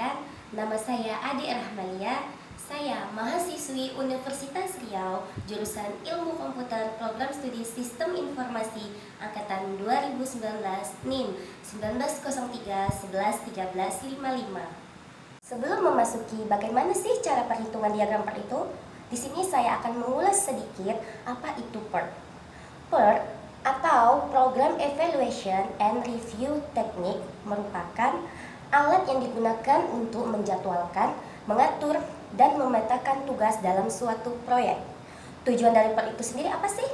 Perkenalkan, nama saya Ade Rahmalia. Saya mahasiswi Universitas Riau, jurusan Ilmu Komputer Program Studi Sistem Informasi angkatan 2019 NIM 1903 11 13 55. Sebelum memasuki bagaimana sih cara perhitungan diagram PERT itu, di sini saya akan mengulas sedikit apa itu PERT. PERT atau Program Evaluation and Review Technique merupakan alat yang digunakan untuk menjadwalkan, mengatur, dan memetakan tugas dalam suatu proyek. Tujuan dari PERT itu sendiri apa sih?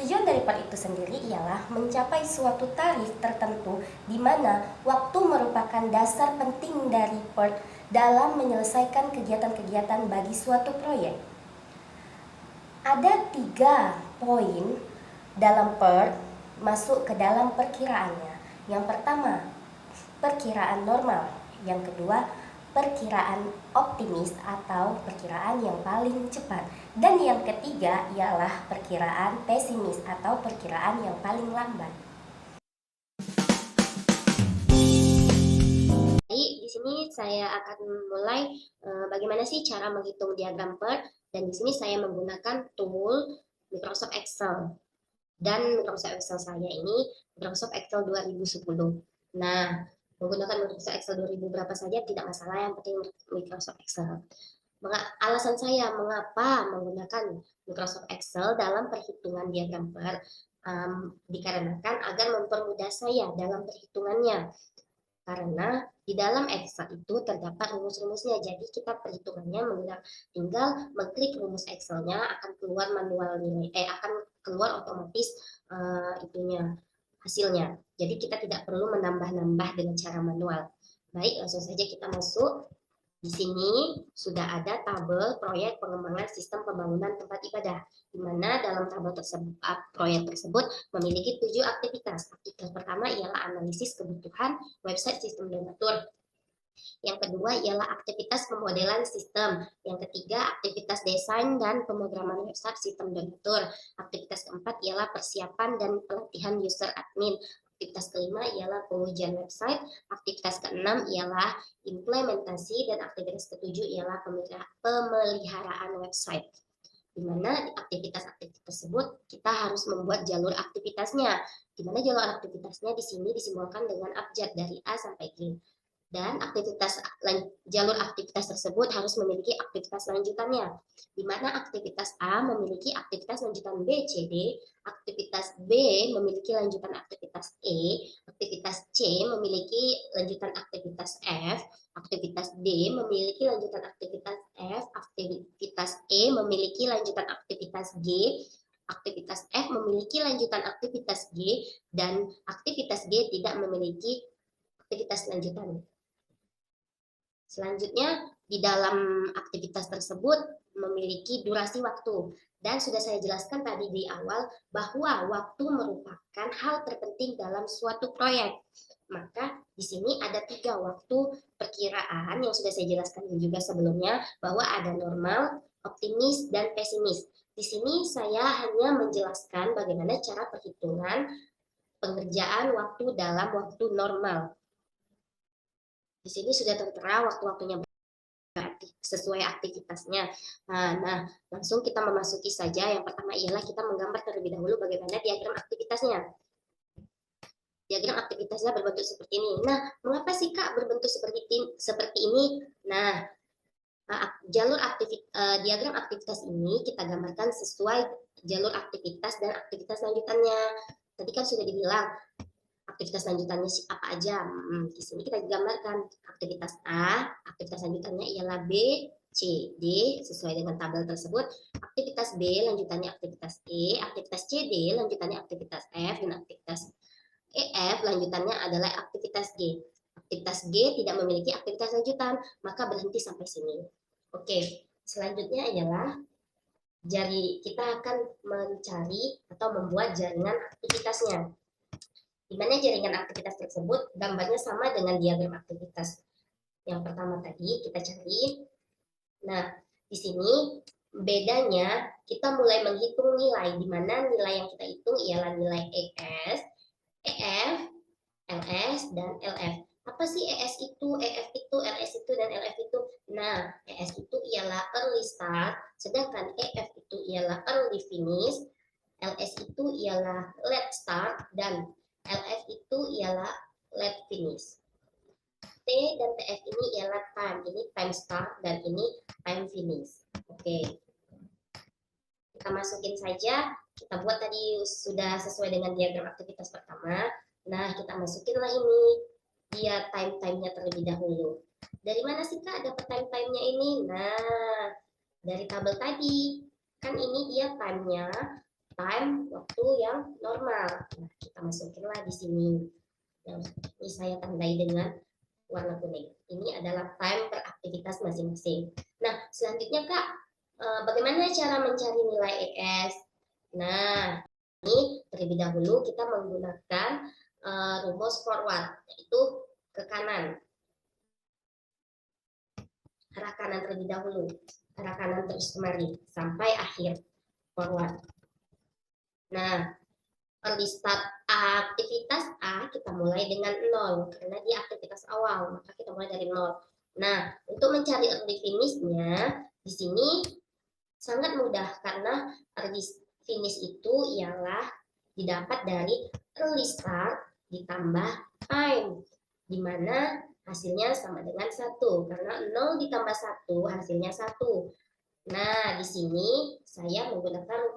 Tujuan dari PERT itu sendiri ialah mencapai suatu tarif tertentu di mana waktu merupakan dasar penting dari PERT dalam menyelesaikan kegiatan-kegiatan bagi suatu proyek. Ada 3 poin dalam PERT masuk ke dalam perkiraannya. Yang pertama, perkiraan normal. Yang kedua, perkiraan optimis atau perkiraan yang paling cepat. Dan yang ketiga ialah perkiraan pesimis atau perkiraan yang paling lambat. Di sini saya akan mulai bagaimana sih cara menghitung diagram PERT, dan di sini saya menggunakan tool Microsoft Excel. Dan Microsoft Excel saya ini Microsoft Excel 2010. Nah, menggunakan Microsoft Excel 2000 berapa saja tidak masalah, yang penting Microsoft Excel. Alasan saya mengapa menggunakan Microsoft Excel dalam perhitungan diagram PERT dikarenakan agar mempermudah saya dalam perhitungannya. Karena di dalam Excel itu terdapat rumus-rumusnya, jadi kita perhitungannya tinggal mengklik rumus Excel-nya akan keluar manual nilai, akan keluar otomatis hasilnya. Jadi kita tidak perlu menambah-nambah dengan cara manual. Baik, langsung saja kita masuk. Di sini sudah ada tabel proyek pengembangan sistem pembangunan tempat ibadah, di mana dalam tabel tersebut proyek tersebut memiliki 7 aktivitas. Aktivitas pertama ialah analisis kebutuhan website sistem donatur. Yang kedua ialah aktivitas pemodelan sistem. Yang ketiga, aktivitas desain dan pemrograman website sistem donatur. Aktivitas keempat ialah persiapan dan pelatihan user admin. Aktivitas kelima ialah pengujian website. Aktivitas keenam ialah implementasi, dan aktivitas ketujuh ialah pemeliharaan website. Di mana aktivitas-aktivitas tersebut kita harus membuat jalur aktivitasnya. Di mana jalur aktivitasnya di sini disimbolkan dengan abjad dari A sampai G. Dan jalur aktivitas tersebut harus memiliki aktivitas lanjutannya, di mana aktivitas A memiliki aktivitas lanjutan B, C, D, aktivitas B memiliki lanjutan aktivitas E, aktivitas C memiliki lanjutan aktivitas F, aktivitas D memiliki lanjutan aktivitas F, aktivitas E memiliki lanjutan aktivitas G, aktivitas F memiliki lanjutan aktivitas G, dan aktivitas G tidak memiliki aktivitas lanjutan. Selanjutnya, di dalam aktivitas tersebut memiliki durasi waktu. Dan sudah saya jelaskan tadi di awal bahwa waktu merupakan hal terpenting dalam suatu proyek. Maka di sini ada 3 waktu perkiraan yang sudah saya jelaskan juga sebelumnya, bahwa ada normal, optimis, dan pesimis. Di sini saya hanya menjelaskan bagaimana cara perhitungan pengerjaan waktu dalam waktu normal. Di sini sudah tertera waktu-waktunya sesuai aktivitasnya. Nah, langsung kita memasuki saja. Yang pertama ialah kita menggambar terlebih dahulu bagaimana diagram aktivitasnya. Diagram aktivitasnya berbentuk seperti ini. Nah, mengapa sih Kak berbentuk seperti ini? Nah, diagram aktivitas ini kita gambarkan sesuai jalur aktivitas dan aktivitas lanjutannya. Tadi kan sudah dibilang aktivitas lanjutannya apa aja. Di sini kita gambarkan aktivitas A, aktivitas lanjutannya ialah B, C, D sesuai dengan tabel tersebut. Aktivitas B lanjutannya aktivitas E, aktivitas C, D lanjutannya aktivitas F, dan aktivitas EF lanjutannya adalah aktivitas G. Aktivitas G tidak memiliki aktivitas lanjutan, maka berhenti sampai sini. Oke, selanjutnya ialah kita akan mencari atau membuat jaringan aktivitasnya. Di mana jaringan aktivitas tersebut gambarnya sama dengan diagram aktivitas yang pertama tadi kita cari. Nah, di sini bedanya kita mulai menghitung nilai, di mana nilai yang kita hitung ialah nilai ES, EF, LS, dan LF. Apa sih ES itu, EF itu, LS itu, Nah, ES itu ialah early start, sedangkan EF itu ialah early finish, LS itu ialah late start, dan LF itu ialah late finish. T dan TF ini ialah time, ini time start dan ini time finish. Oke, kita masukin saja. Kita buat tadi sudah sesuai dengan diagram aktivitas pertama. Nah, kita masukinlah ini dia time-timenya terlebih dahulu. Dari mana sih Kak dapat time-timenya ini? Nah, dari tabel tadi. Kan ini dia time-nya, time waktu yang normal. Nah, kita masukinlah di sini. Yang ini saya tandai dengan warna kuning. Ini adalah time per aktivitas masing-masing. Nah, selanjutnya Kak, bagaimana cara mencari nilai ES? Nah, ini terlebih dahulu kita menggunakan rumus forward, yaitu ke kanan. Arah kanan terlebih dahulu, arah kanan terus kemari, sampai akhir forward. Nah, early start aktivitas A kita mulai dengan 0 karena dia aktivitas awal, maka kita mulai dari 0. Nah, untuk mencari early finish-nya di sini sangat mudah karena early finish itu ialah didapat dari early start ditambah time, di mana hasilnya sama dengan 1 karena 0 ditambah 1 hasilnya 1. Nah, di sini saya menggunakan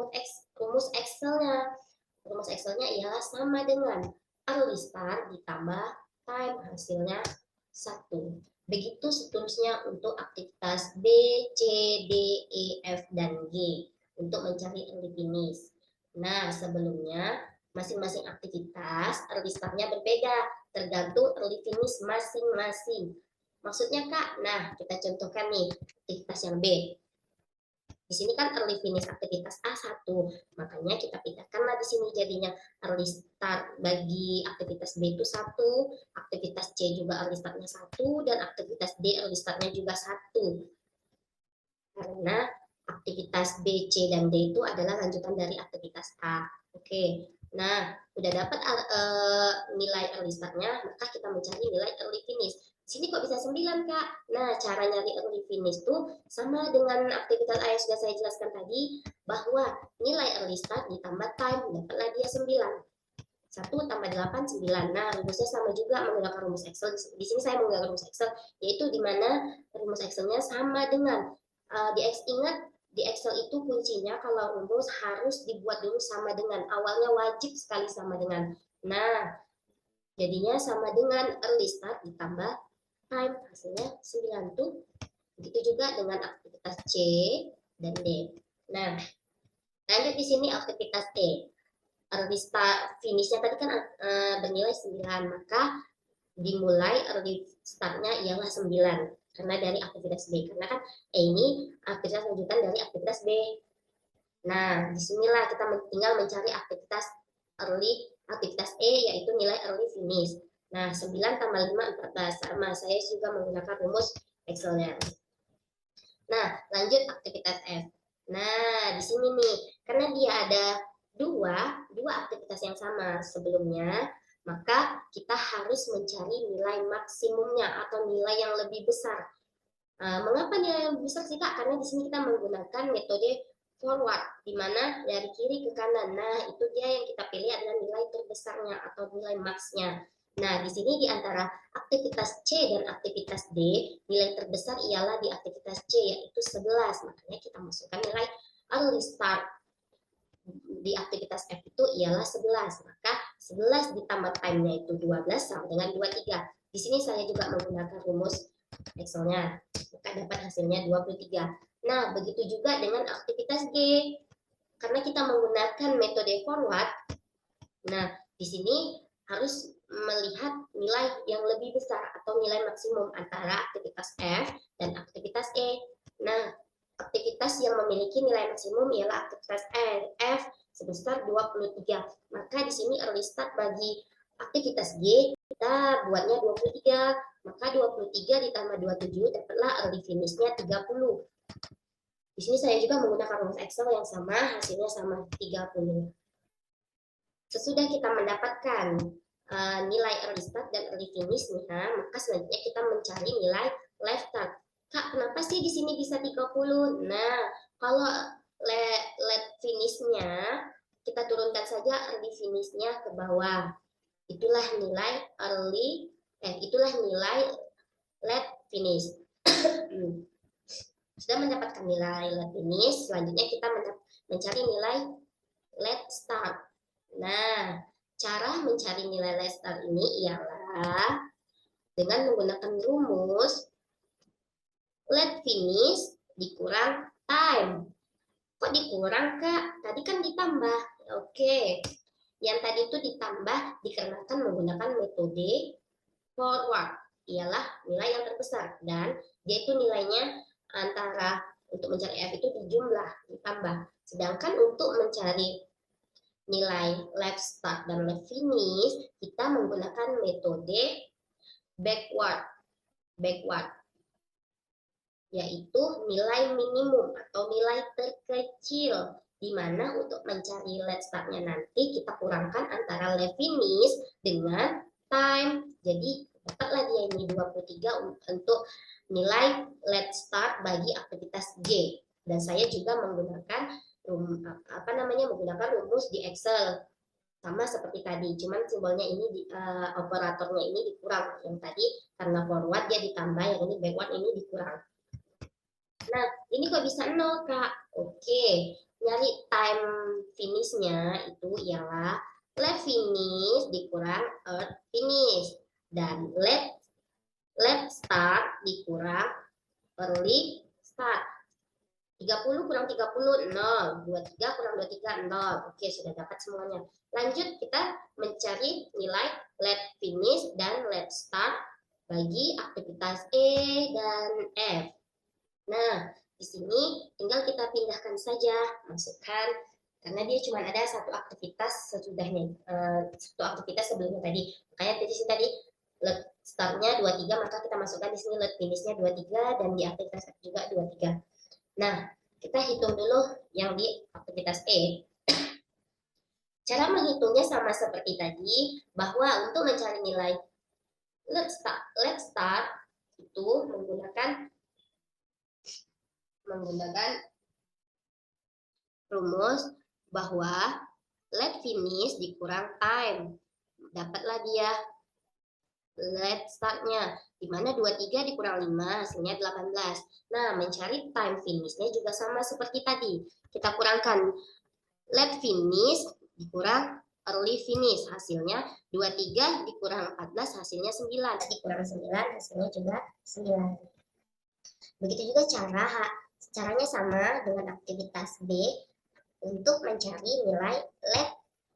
rumus Excel-nya. Rumus Excel-nya ialah sama dengan early start ditambah time, hasilnya 1. Begitu seterusnya untuk aktivitas B, C, D, E, F, dan G untuk mencari early finish. Nah, sebelumnya masing-masing aktivitas early start-nya berbeda, tergantung early finish masing-masing. Maksudnya Kak, nah kita contohkan nih aktivitas yang B. Di sini kan early finish aktivitas A1, makanya kita pindahkanlah di sini jadinya early start bagi aktivitas B itu 1, aktivitas C juga early startnya 1, dan aktivitas D early startnya juga 1. Karena aktivitas B, C, dan D itu adalah lanjutan dari aktivitas A. Oke, nah udah dapat nilai early startnya, maka kita mencari nilai early finish. Sini kok bisa 9 Kak? Nah, cara nyari early finish tuh sama dengan aktivitas A yang sudah saya jelaskan tadi, bahwa nilai early start ditambah time, dapatlah dia 9. 1 tambah 8, 9. Nah, rumusnya sama juga menggunakan rumus Excel. Di sini saya menggunakan rumus Excel, yaitu di mana rumus Excel-nya sama dengan, ingat di Excel itu kuncinya kalau rumus harus dibuat dulu sama dengan, awalnya wajib sekali sama dengan. Nah, jadinya sama dengan early start ditambah time, hasilnya 9 tuh. Begitu juga dengan aktivitas C dan D. Nah, lanjut di sini aktivitas E. Early start finish-nya tadi kan bernilai 9, maka dimulai early start-nya ialah 9 karena dari aktivitas B. Karena kan E ini aktivitas lanjutan dari aktivitas B. Nah, disinilah kita tinggal mencari aktivitas E yaitu nilai early finish. Nah, 9 tambah 5, 14. Sama, saya juga menggunakan rumus Excel-nya. Nah, lanjut aktivitas F. Nah, di sini nih, karena dia ada dua aktivitas yang sama sebelumnya, maka kita harus mencari nilai maksimumnya atau nilai yang lebih besar. Mengapa nilai yang lebih besar sih Kak? Karena di sini kita menggunakan metode forward, di mana dari kiri ke kanan. Nah, itu dia yang kita pilih adalah nilai terbesarnya atau nilai max-nya. Nah, di sini di antara aktivitas C dan aktivitas D, nilai terbesar ialah di aktivitas C, yaitu 11. Makanya kita masukkan nilai early start di aktivitas F itu ialah 11. Maka 11 ditambah time-nya itu 12 sama dengan 23. Di sini saya juga menggunakan rumus Excel-nya. Maka dapat hasilnya 23. Nah, begitu juga dengan aktivitas G. Karena kita menggunakan metode forward, nah, di sini harus melihat nilai yang lebih besar atau nilai maksimum antara aktivitas F dan aktivitas E. Nah, aktivitas yang memiliki nilai maksimum ialah aktivitas F sebesar 23. Maka di sini early start bagi aktivitas G kita buatnya 23. Maka 23 ditambah 27 dapatlah early finish-nya 30. Di sini saya juga menggunakan rumus Excel yang sama, hasilnya sama 30. Sesudah kita mendapatkan nilai early start dan early finish nih, maka selanjutnya kita mencari nilai left start. Kak, kenapa bisa 30. Nah, kalau let finishnya kita turunkan saja early finishnya ke bawah. Itulah nilai itulah nilai let finish. Sudah mendapatkan nilai let finish, selanjutnya kita mencari nilai let start. Nah, cara mencari nilai let start ini ialah dengan menggunakan rumus let finish dikurang time. Kok dikurang, Kak? Tadi kan ditambah. Oke. Yang tadi itu ditambah dikarenakan menggunakan metode forward. Ialah nilai yang terbesar. Dan dia itu nilainya antara untuk mencari F itu dijumlah, ditambah. Sedangkan untuk mencari nilai left start dan left finish, kita menggunakan metode backward, yaitu nilai minimum atau nilai terkecil, di mana untuk mencari left startnya nanti kita kurangkan antara left finish dengan time. Jadi dapatlah dia ini 23 untuk nilai left start bagi aktivitas G. Dan saya juga menggunakan menggunakan rumus di Excel sama seperti tadi, cuman simbolnya ini operatornya ini dikurang. Yang tadi karena forward dia ditambah, yang ini backward ini dikurang. Nah, ini kok bisa 0, Kak? Oke, nyari time finishnya itu ialah left finish dikurang earth finish, dan left start dikurang early start. 30 kurang 30, 0. 23 kurang 23, 0. Oke, sudah dapat semuanya. Lanjut, kita mencari nilai let finish dan let start bagi aktivitas E dan F. Nah, di sini tinggal kita pindahkan saja, masukkan, karena dia cuma ada satu aktivitas sesudahnya, satu aktivitas sebelumnya tadi. Makanya di sini tadi let startnya 23, maka kita masukkan di sini let finishnya 23, dan di aktivitas F juga 23. Nah, kita hitung dulu yang di aktivitas E. Cara menghitungnya sama seperti tadi, bahwa untuk mencari nilai let start itu menggunakan rumus bahwa let finish dikurang time. Dapatlah dia let startnya, di mana 23 dikurang 5, hasilnya 18. Nah, mencari time finishnya juga sama seperti tadi. Kita kurangkan let finish dikurang early finish, hasilnya 23 dikurang 14, hasilnya 9. Dikurang 9, hasilnya juga 9. Begitu juga caranya sama dengan aktivitas B untuk mencari nilai let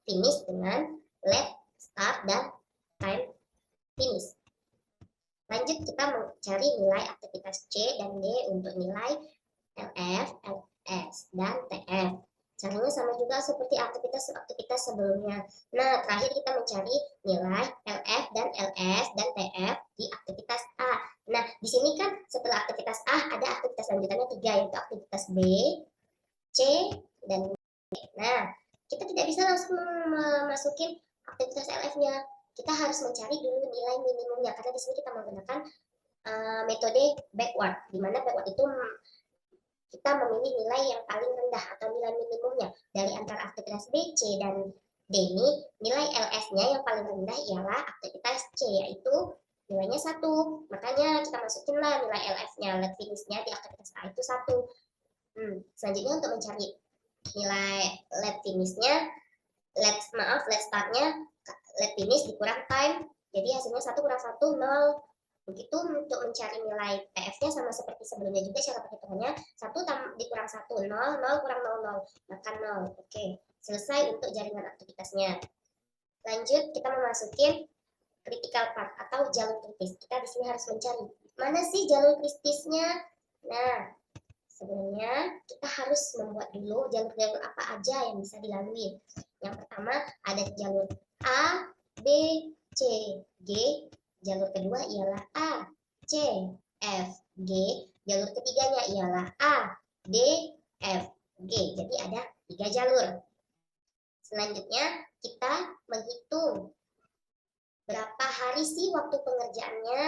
finish dengan let start dan time finish. Lanjut, kita mencari nilai aktivitas C dan D untuk nilai LF, LS, dan TF. Caranya sama juga seperti aktivitas sebelumnya. Nah, terakhir kita mencari nilai LF dan LS dan TF di aktivitas A. Nah, di sini kan setelah aktivitas A ada aktivitas lanjutannya 3, yaitu aktivitas B, C, dan D. Nah, kita tidak bisa langsung memasukin aktivitas LF-nya. Kita harus mencari dulu nilai minimumnya, karena di sini kita menggunakan metode backward, di mana backward itu kita memilih nilai yang paling rendah atau nilai minimumnya. Dari antara aktivitas B, C, dan D ini, nilai LS-nya yang paling rendah ialah aktivitas C, yaitu nilainya 1. Makanya kita masukinlah nilai LF-nya, let finish-nya di aktivitas A itu 1. Selanjutnya untuk mencari nilai let finish-nya, let start-nya, let finish dikurang time, jadi hasilnya 1 kurang 1, 0. Begitu untuk mencari nilai TF-nya sama seperti sebelumnya juga, cara perhitungannya 1 dikurang 1, 0, 0 kurang 0, 0, maka 0. Oke, selesai untuk jaringan aktivitasnya. Lanjut, kita memasukin critical path atau jalur kritis. Kita di sini harus mencari mana sih jalur kritisnya. Nah, sebenarnya kita harus membuat dulu jalur-jalur apa aja yang bisa dilalui. Yang pertama ada jalur A, B, C, G. Jalur kedua ialah A, C, F, G. Jalur ketiganya ialah A, D, F, G. Jadi ada 3 jalur. Selanjutnya kita menghitung berapa hari sih waktu pengerjaannya.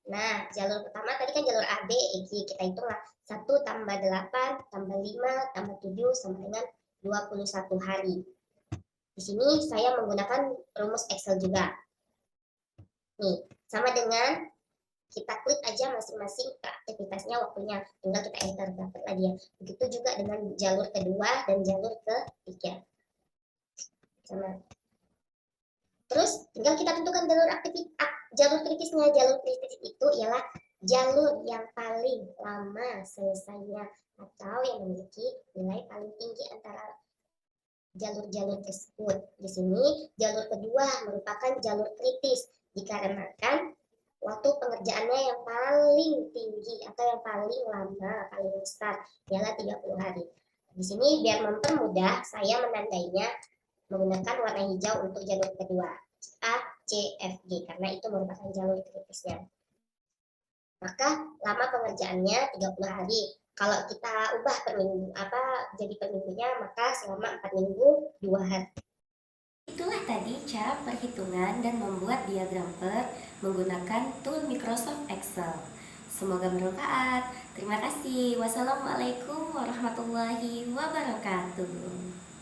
Nah, jalur pertama tadi kan jalur A, B, E, G. Kita hitunglah 1 tambah 8 tambah 5 tambah 7 sama dengan 21 hari. Di sini saya menggunakan rumus Excel juga. Nih, sama dengan kita klik aja masing-masing ke aktivitasnya waktunya. Tinggal kita enter, dapatlah dia. Begitu juga dengan jalur kedua dan jalur ketiga. Sama. Terus tinggal kita tentukan jalur kritisnya. Jalur kritis itu ialah jalur yang paling lama selesainya atau yang memiliki nilai paling tinggi antara jalur-jalur tersebut. Di sini jalur kedua merupakan jalur kritis dikarenakan waktu pengerjaannya yang paling tinggi atau yang paling lama, paling besar ialah 30 hari. Di sini biar mempermudah saya menandainya menggunakan warna hijau untuk jalur kedua, A, C, F, G, karena itu merupakan jalur kritisnya. Maka lama pengerjaannya 30 hari. Kalau kita ubah per minggu jadi per minggunya, maka selama 4 minggu 2 hari. Itulah tadi cara perhitungan dan membuat diagram PER menggunakan tool Microsoft Excel. Semoga bermanfaat. Terima kasih. Wassalamualaikum warahmatullahi wabarakatuh.